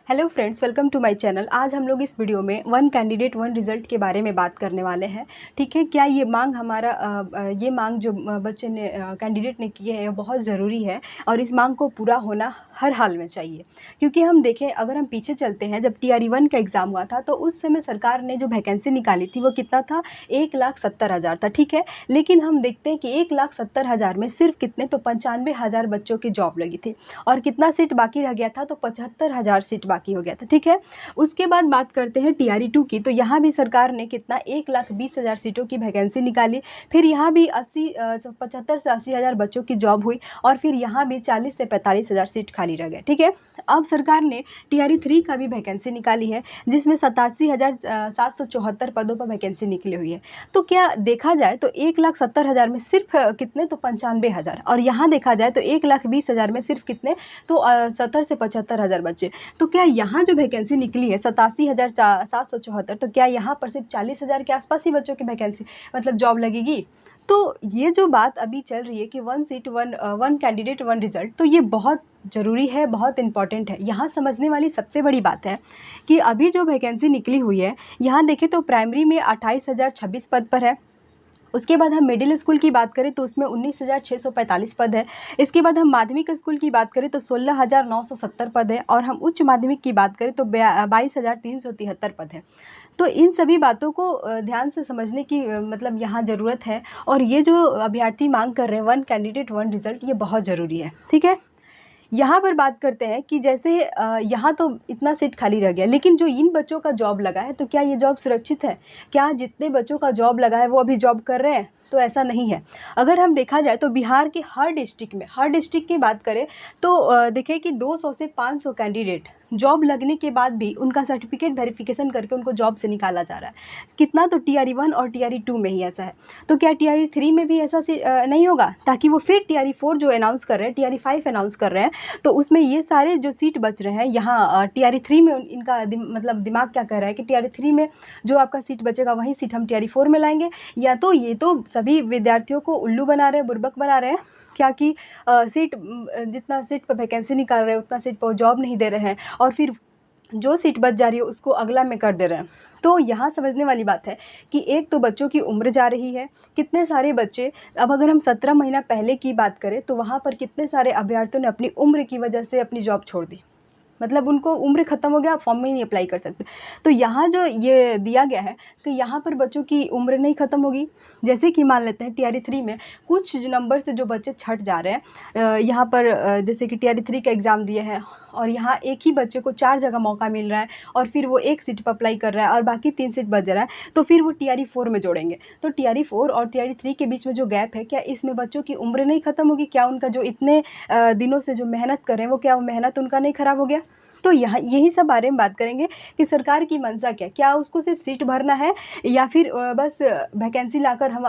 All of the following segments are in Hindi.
Hello friends, welcome to my channel. आज हम लोग इस वीडियो में वन कैंडिडेट वन रिज़ल्ट के बारे में बात करने वाले हैं। ठीक है, क्या ये मांग ये मांग जो बच्चे ने कैंडिडेट ने की है, ये बहुत ज़रूरी है और इस मांग को पूरा होना हर हाल में चाहिए। क्योंकि हम देखें, अगर हम पीछे चलते हैं, जब TRE 1 का एग्ज़ाम हुआ था तो उस समय सरकार ने जो वैकेंसी निकाली थी वो कितना था, 1,70,000 था। ठीक है, लेकिन हम देखते हैं कि 1,70,000 में सिर्फ कितने, तो 95,000 बच्चों की जॉब लगी थी और कितना सीट बाकी रह गया था, तो 75,000 सीट बाकी हो गया था। ठीक है, उसके बाद बात करते हैं TRE 2 की। तो यहाँ भी सरकार ने कितना, 1,20,000 सीटों की वैकेंसी निकाली। फिर यहाँ भी 75 से 80,000 बच्चों की जॉब हुई और फिर यहाँ भी 40 से 45,000 सीट खाली रह गए। ठीक है, अब सरकार ने TRE 3 का भी वैकेंसी निकाली है, जिसमें 87,774 पदों पर वैकेंसी निकली हुई है। तो क्या देखा जाए तो 1,70,000 में सिर्फ कितने, तो 95,000, और यहाँ देखा जाए तो 1,20,000 में सिर्फ कितने, तो 70 से 75,000 बच्चे। तो क्या यहाँ जो वैकेंसी निकली है 87,774, तो क्या यहाँ पर सिर्फ 40,000 के आसपास ही बच्चों की वैकेंसी मतलब जॉब लगेगी? तो ये जो बात अभी चल रही है कि वन कैंडिडेट वन रिज़ल्ट, तो ये बहुत ज़रूरी है, बहुत इंपॉर्टेंट है। यहाँ समझने वाली सबसे बड़ी बात है कि अभी जो वैकेंसी निकली हुई है, यहाँ देखें तो प्राइमरी में 28,026 पद पर है। उसके बाद हम मिडिल स्कूल की बात करें तो उसमें 19,645 पद है। इसके बाद हम माध्यमिक स्कूल की बात करें तो 16,970 पद है, और हम उच्च माध्यमिक की बात करें तो 22,373 पद है। तो इन सभी बातों को ध्यान से समझने की मतलब यहाँ ज़रूरत है, और ये जो अभ्यर्थी मांग कर रहे हैं वन कैंडिडेट वन रिज़ल्ट, ये बहुत ज़रूरी है। ठीक है, यहाँ पर बात करते हैं कि जैसे यहाँ तो इतना सीट खाली रह गया, लेकिन जो इन बच्चों का जॉब लगा है, तो क्या ये जॉब सुरक्षित है? क्या जितने बच्चों का जॉब लगा है वो अभी जॉब कर रहे हैं? तो ऐसा नहीं है। अगर हम देखा जाए तो बिहार के हर डिस्ट्रिक्ट की बात करें तो देखें कि 200 से 500 कैंडिडेट जॉब लगने के बाद भी उनका सर्टिफिकेट वेरिफिकेशन करके उनको जॉब से निकाला जा रहा है। कितना, तो TRE 1 और TRE 2 में ही ऐसा है। तो क्या TRE 3 में भी ऐसा नहीं होगा, ताकि वो फिर TRE 4 जो अनाउंस कर रहे हैं, TRE 5 अनाउंस कर रहे हैं, तो उसमें ये सारे जो सीट बच रहे हैं यहाँ TRE 3 में इनका मतलब दिमाग क्या कह रहा है कि TRE 3 में जो आपका सीट बचेगा वही सीट हम TRE 4 में लाएंगे। या तो ये तो सभी विद्यार्थियों को उल्लू बना रहे हैं, बुर्बक बना रहे हैं, क्या कि जितना सीट पर वैकेंसी निकाल रहे हैं उतना सीट पर जॉब नहीं दे रहे हैं, और फिर जो सीट बच जा रही है उसको अगला में कर दे रहे हैं। तो यहाँ समझने वाली बात है कि एक तो बच्चों की उम्र जा रही है, कितने सारे बच्चे, अब अगर हम 17 महीना पहले की बात करें तो वहाँ पर कितने सारे अभ्यर्थियों ने अपनी उम्र की वजह से अपनी जॉब छोड़ दी, मतलब उनको उम्र ख़त्म हो गया, फॉर्म में ही नहीं अप्लाई कर सकते। तो यहाँ जो ये दिया गया है कि यहाँ पर बच्चों की उम्र नहीं ख़त्म होगी। जैसे कि मान लेते हैं TRE 3 में कुछ नंबर से जो बच्चे छट जा रहे हैं, यहाँ पर जैसे कि TRE 3 का एग्ज़ाम दिए हैं और यहाँ एक ही बच्चे को 4 जगह मौका मिल रहा है, और फिर वो एक सीट पर अप्लाई कर रहा है और बाकी 3 सीट बच रहा है, तो फिर वो TRE 4 में जोड़ेंगे। तो TRE 4 और TRE 3 के बीच में जो गैप है, क्या इसमें बच्चों की उम्र नहीं ख़त्म होगी? क्या उनका जो इतने दिनों से जो मेहनत कर रहे हैं, वो क्या वो मेहनत उनका नहीं ख़राब हो गया? तो यहाँ यही सब बारे में बात करेंगे कि सरकार की मंशा क्या उसको सिर्फ सीट भरना है, या फिर बस वैकेंसी लाकर हम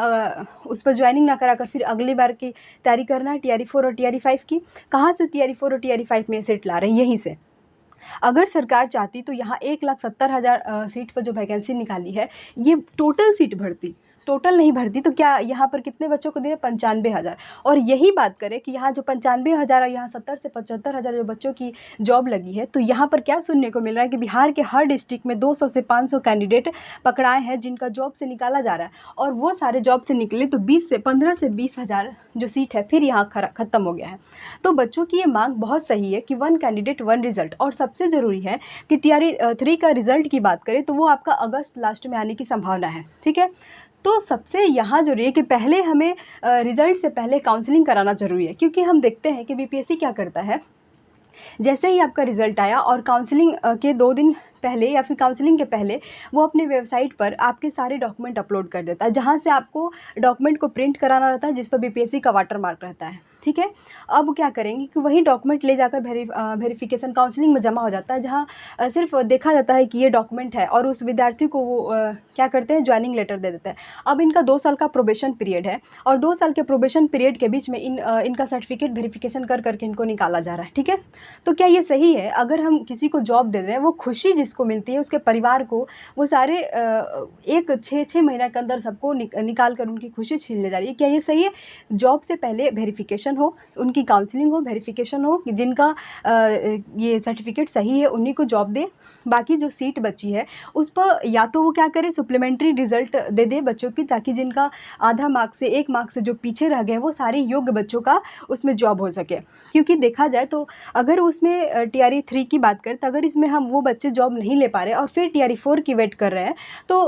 उस पर ज्वाइनिंग ना कराकर फिर अगली बार की तैयारी करना है TRE 4 और TRE 5 की। कहाँ से TRE 4 और TRE 5 में सीट ला रहे हैं? यहीं से। अगर सरकार चाहती तो यहाँ 1,70,000 सीट पर जो वैकेंसी निकाली है, ये टोटल सीट भरती, टोटल नहीं भरती, तो क्या यहाँ पर कितने बच्चों को दिए? 95,000। और यही बात करें कि यहाँ जो 95,000 और यहाँ 70 से 75,000 जो बच्चों की जॉब लगी है, तो यहाँ पर क्या सुनने को मिल रहा है कि बिहार के हर डिस्ट्रिक्ट में 200 से 500 कैंडिडेट पकड़ाए हैं जिनका जॉब से निकाला जा रहा है, और वो सारे जॉब से निकले तो 15 से 20,000 जो सीट है फिर यहाँ ख़त्म हो गया है। तो बच्चों की ये मांग बहुत सही है कि वन कैंडिडेट वन रिज़ल्ट, और सबसे ज़रूरी है कि TRE 3 का रिज़ल्ट की बात करें तो वो आपका अगस्त लास्ट में आने की संभावना है। ठीक है, तो सबसे यहाँ ज़रूरी है कि पहले हमें रिज़ल्ट से पहले काउंसलिंग कराना ज़रूरी है, क्योंकि हम देखते हैं कि BPSC क्या करता है, जैसे ही आपका रिज़ल्ट आया और काउंसलिंग के 2 दिन पहले या फिर काउंसलिंग के पहले वो अपने वेबसाइट पर आपके सारे डॉक्यूमेंट अपलोड कर देता है, जहाँ से आपको डॉक्यूमेंट को प्रिंट कराना रहता है, जिस पर BPSC का वाटरमार्क रहता है। ठीक है, अब क्या करेंगे कि वही डॉक्यूमेंट ले जाकर वेरिफिकेशन काउंसलिंग में जमा हो जाता है, जहाँ सिर्फ देखा जाता है कि ये डॉक्यूमेंट है, और उस विद्यार्थी को वो क्या करते हैं, ज्वाइनिंग लेटर दे देते हैं। अब इनका 2 साल का प्रोबेशन पीरियड है, और 2 साल के प्रोबेशन पीरियड के बीच में इनका सर्टिफिकेट वेरिफिकेशन कर करके इनको निकाला जा रहा है। ठीक है, तो क्या ये सही है? अगर हम किसी को जॉब दे रहे हैं, वो खुशी जिसको मिलती है उसके परिवार को, वो सारे एक 6 महीना के अंदर सबको निकाल कर उनकी खुशी छीन ले जा रही है, क्या ये सही है? जॉब से पहले वेरिफिकेशन वेरिफिकेशन हो, उनकी काउंसलिंग हो, वेरिफिकेशन हो कि जिनका ये सर्टिफिकेट सही है उन्हीं को जॉब दे। बाकी जो सीट बची है उस पर या तो वो क्या करे, सप्लीमेंट्री रिजल्ट दे दे बच्चों की, ताकि जिनका आधा मार्क्स से 1 मार्क्स से जो पीछे रह गए वो सारे योग्य बच्चों का उसमें जॉब हो सके। क्योंकि देखा जाए तो अगर उसमें टीआरई 3 की बात करें तो अगर इसमें हम वो बच्चे जॉब नहीं ले पा रहे और फिर टीआरई 4 की वेट कर रहे हैं तो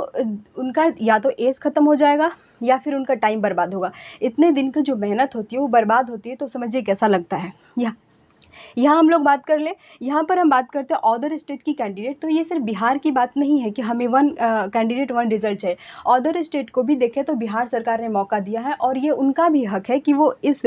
उनका या तो एज ख़त्म हो जाएगा या फिर उनका टाइम बर्बाद होगा। इतने दिन की जो मेहनत होती है वो बर्बाद होती है, तो समझिए कैसा लगता है। यहाँ हम लोग बात कर ले, यहाँ पर हम बात करते हैं अदर स्टेट की कैंडिडेट। तो ये सिर्फ बिहार की बात नहीं है कि हमें वन कैंडिडेट वन रिजल्ट चाहिए, अदर स्टेट को भी देखें तो बिहार सरकार ने मौका दिया है और ये उनका भी हक है कि वो इस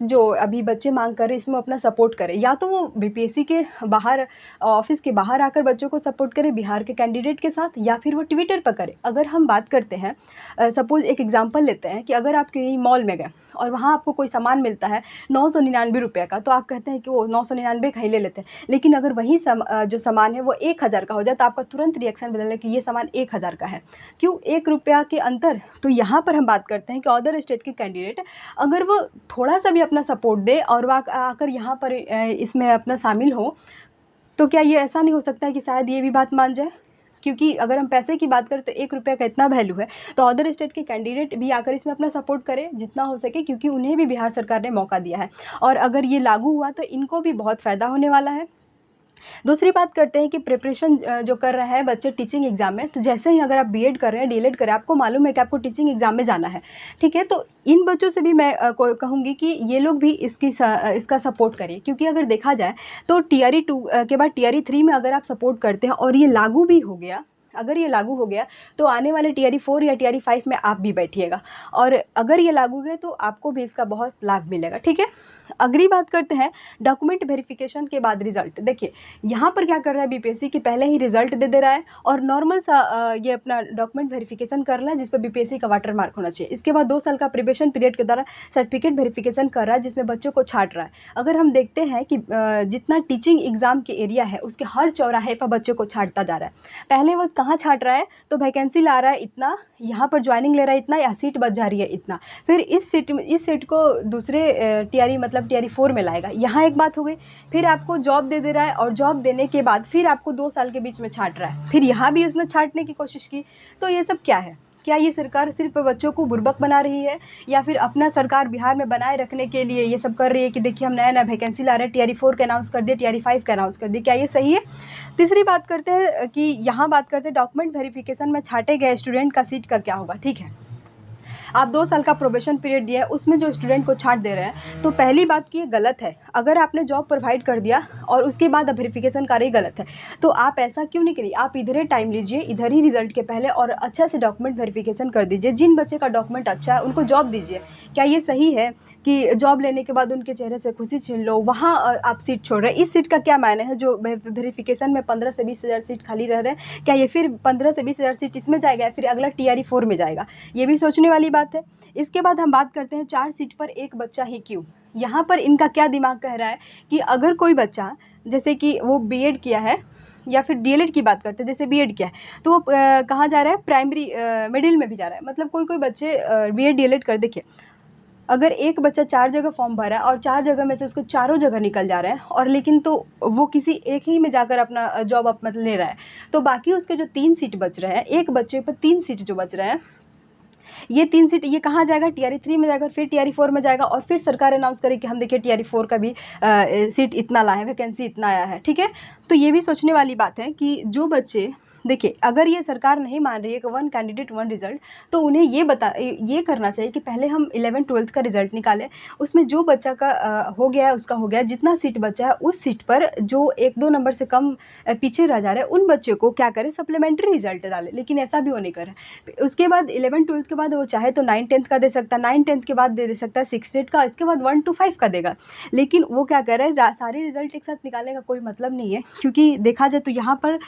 जो अभी बच्चे मांग कर रहे इसमें अपना सपोर्ट करें। या तो वो बीपीएससी के बाहर ऑफिस के बाहर आकर बच्चों को सपोर्ट करें बिहार के कैंडिडेट के साथ, या फिर वो ट्विटर पर करें। अगर हम बात करते हैं सपोज एक एग्जाम्पल लेते हैं कि अगर आप कहीं मॉल में गए और वहाँ आपको कोई सामान मिलता है 999 रुपये का, तो आप कहते हैं कि वो 999 का ही ले लेते हैं। लेकिन अगर वही जो सामान है वो 1000 का हो जाए तो आपका तुरंत रिएक्शन बदल है कि ये सामान 1000 का है। क्यों? 1 रुपया के अंतर। तो यहाँ पर हम बात करते हैं कि अदर स्टेट के कैंडिडेट अगर वो थोड़ा सा भी अपना सपोर्ट दे और वह आकर यहाँ पर इसमें अपना शामिल हो, तो क्या ये ऐसा नहीं हो सकता है कि शायद ये भी बात मान जाए? क्योंकि अगर हम पैसे की बात करें तो 1 रुपये का इतना वैल्यू है, तो अदर स्टेट के कैंडिडेट भी आकर इसमें अपना सपोर्ट करें जितना हो सके, क्योंकि उन्हें भी बिहार सरकार ने मौका दिया है और अगर ये लागू हुआ तो इनको भी बहुत फ़ायदा होने वाला है। दूसरी बात करते हैं कि प्रिपरेशन जो कर रहे हैं बच्चे टीचिंग एग्ज़ाम में, तो जैसे ही अगर आप बीएड कर रहे हैं, डीएलएड कर रहे हैं, आपको मालूम है कि आपको टीचिंग एग्ज़ाम में जाना है, ठीक है? तो इन बच्चों से भी मैं कहूँगी कि ये लोग भी इसका सपोर्ट करिए। क्योंकि अगर देखा जाए तो टीआरई 2 के बाद टीआरई 3 में अगर आप सपोर्ट करते हैं और ये लागू भी हो गया, अगर ये लागू हो गया तो आने वाले टीआरई 4 या टीआरई 5 में आप भी बैठिएगा, और अगर ये लागू हुए तो आपको भी इसका बहुत लाभ मिलेगा, ठीक है? अगली बात करते हैं डॉक्यूमेंट वेरिफिकेशन के बाद रिजल्ट। देखिए यहाँ पर क्या कर रहा है बीपीएससी कि पहले ही रिजल्ट दे रहा है और नॉर्मल सा ये अपना डॉक्यूमेंट वेरिफिकेशन कर रहा है जिस पर बीपीएससी का वाटर मार्क होना चाहिए। इसके बाद 2 साल का प्रिपरेशन पीरियड के द्वारा सर्टिफिकेट वेरिफिकेशन कर रहा है जिसमें बच्चों को छांट रहा है। अगर हम देखते हैं कि जितना टीचिंग एग्जाम के एरिया है उसके हर चौराहे पर बच्चों को छांटता जा रहा है। पहले वो कहाँ छांट रहा है तो वैकेंसी ला रहा है इतना, यहाँ पर ज्वाइनिंग ले रहा है इतना, या सीट बच जा रही है इतना, फिर इस सीट को दूसरे टीआरई मतलब टीआरई 4 में लाएगा। यहाँ एक बात हो गई। फिर आपको जॉब दे रहा है और जॉब देने के बाद फिर आपको 2 साल के बीच में छांट रहा है, फिर यहाँ भी उसने छांटने की कोशिश की। तो ये सब क्या है? क्या ये सरकार सिर्फ बच्चों को बुर्बक बना रही है या फिर अपना सरकार बिहार में बनाए रखने के लिए ये सब कर रही है कि देखिए हम नया वैकेंसी ला रहे हैं, टीआरई 4 का अनाउंस कर दिए, टीआरई 5 का अनाउंस कर दिए, क्या ये सही है? तीसरी बात करते हैं कि यहाँ बात करते हैं डॉक्यूमेंट वेरिफिकेशन में छांटे गए स्टूडेंट का सीट का क्या होगा, ठीक है? आप 2 साल का प्रोबेशन पीरियड दिया है, उसमें जो स्टूडेंट को छांट दे रहे हैं, तो पहली बात कि ये गलत है। अगर आपने जॉब प्रोवाइड कर दिया और उसके बाद वेरिफिकेशन कर रही गलत है, तो आप ऐसा क्यों नहीं करिए? आप इधर ही टाइम लीजिए, इधर ही रिजल्ट के पहले, और अच्छा से डॉक्यूमेंट वेरिफिकेशन कर दीजिए। जिन बच्चे का डॉक्यूमेंट अच्छा है उनको जॉब दीजिए। क्या ये सही है कि जॉब लेने के बाद उनके चेहरे से खुशी छीन लो, वहाँ आप सीट छोड़ रहे हैं? इस सीट का क्या मायने है? जो वेरिफिकेशन में 15 से 20 हज़ार सीट खाली रह रहे हैं, क्या ये फिर 15 से 20 हज़ार सीट इसमें जाएगा या फिर अगला टीआरई 4 में जाएगा? ये भी सोचने वाली बात है। इसके बाद हम बात करते हैं 4 सीट पर 1 बच्चा ही क्यों? यहाँ पर इनका क्या दिमाग कह रहा है कि अगर कोई बच्चा जैसे कि वो बीएड किया है या फिर डीएलएड की बात करते हैं, जैसे बीएड किया है तो वो कहाँ जा रहा है? प्राइमरी मिडिल में भी जा रहा है। मतलब कोई बच्चे बीएड डीएलएड कर, देखिए अगर एक बच्चा 4 जगह फॉर्म भरा है और 4 जगह में से उसको चारों जगह निकल जा रहा है, और लेकिन तो वो किसी एक ही में जाकर अपना जॉब मतलब ले रहा है, तो बाकी उसके जो 3 सीट बच रहे हैं, एक बच्चे पर 3 सीट जो बच रहे हैं, ये 3 सीट ये कहाँ जाएगा? टीआरई 3 में जाएगा, फिर टीआरई 4 में जाएगा, और फिर सरकार अनाउंस करे कि हम देखिए टीआरई 4 का भी सीट इतना लाए हैं, वैकेंसी इतना आया है, ठीक है? तो ये भी सोचने वाली बात है कि जो बच्चे देखिए अगर ये सरकार नहीं मान रही है कि 1 कैंडिडेट 1 रिज़ल्ट, तो उन्हें ये करना चाहिए कि पहले हम 11th-12th का रिज़ल्ट निकालें, उसमें जो बच्चा का हो गया है उसका हो गया, जितना सीट बचा है उस सीट पर जो 1-2 नंबर से कम पीछे रह जा रहे हैं उन बच्चों को क्या करें? सप्लीमेंट्री रिज़ल्ट डालें। लेकिन ऐसा भी वो नहीं कर रहा है। उसके बाद 11th-12th के बाद वो चाहे तो 9th-10th का दे सकता है, 9th-10th के बाद दे सकता है 6th-8th का, इसके बाद 1 to 5 का देगा। लेकिन वो क्या कर रहे हैं? सारे रिज़ल्ट एक साथ निकालने का कोई मतलब नहीं है, क्योंकि देखा जाए तो यहाँ पर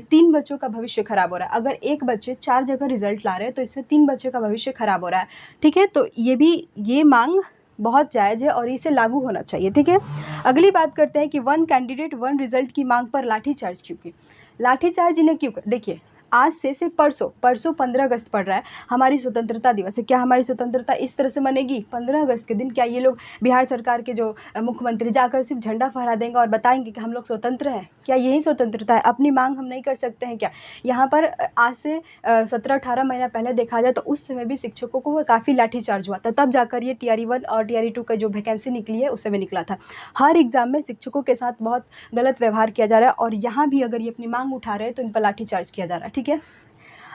3 बच्चों का भविष्य खराब हो रहा है। अगर एक बच्चे 4 जगह रिजल्ट ला रहे हैं तो इससे 3 बच्चे का भविष्य खराब हो रहा है, ठीक है? तो ये मांग बहुत जायज़ है और इसे लागू होना चाहिए, ठीक है? अगली बात करते हैं कि 1 कैंडिडेट 1 रिजल्ट की मांग पर लाठीचार्ज क्यों की? लाठीचार्ज इन्हें क्यों? देखिए आज से सिर्फ परसों 15 अगस्त पड़ रहा है, हमारी स्वतंत्रता दिवस है। क्या हमारी स्वतंत्रता इस तरह से मनेगी 15 अगस्त के दिन? क्या ये लोग बिहार सरकार के जो मुख्यमंत्री जाकर सिर्फ झंडा फहरा देंगे और बताएंगे कि हम लोग स्वतंत्र हैं? क्या यही स्वतंत्रता है? अपनी मांग हम नहीं कर सकते हैं क्या? यहाँ पर आज से 17-18 महीना पहले देखा जाए तो उस समय भी शिक्षकों को काफ़ी लाठीचार्ज हुआ था, तब जाकर ये TRE 1 और TRE 2 का जो वैकेंसी निकली है उस समय निकला था। हर एग्ज़ाम में शिक्षकों के साथ बहुत गलत व्यवहार किया जा रहा है और यहाँ भी अगर ये अपनी मांग उठा रहे हैं तो इन पर लाठीचार्ज किया जा रहा है। ठीक है,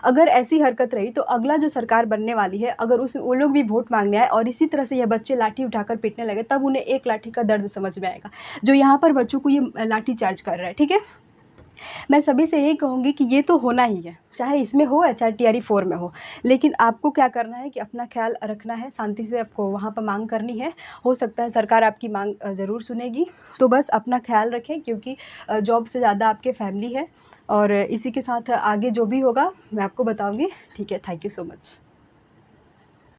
अगर ऐसी हरकत रही तो अगला जो सरकार बनने वाली है, अगर वो लोग भी वोट मांगने आए और इसी तरह से ये बच्चे लाठी उठाकर पीटने लगे, तब उन्हें एक लाठी का दर्द समझ में आएगा, जो यहाँ पर बच्चों को ये लाठी चार्ज कर रहा है। ठीक है, मैं सभी से यही कहूँगी कि ये तो होना ही है, चाहे इसमें हो या चाहे TRE 4 में हो, लेकिन आपको क्या करना है कि अपना ख्याल रखना है, शांति से आपको वहाँ पर मांग करनी है। हो सकता है सरकार आपकी मांग ज़रूर सुनेगी, तो बस अपना ख्याल रखें, क्योंकि जॉब से ज़्यादा आपके फैमिली है। और इसी के साथ आगे जो भी होगा मैं आपको बताऊँगी। ठीक है, थैंक यू सो मच।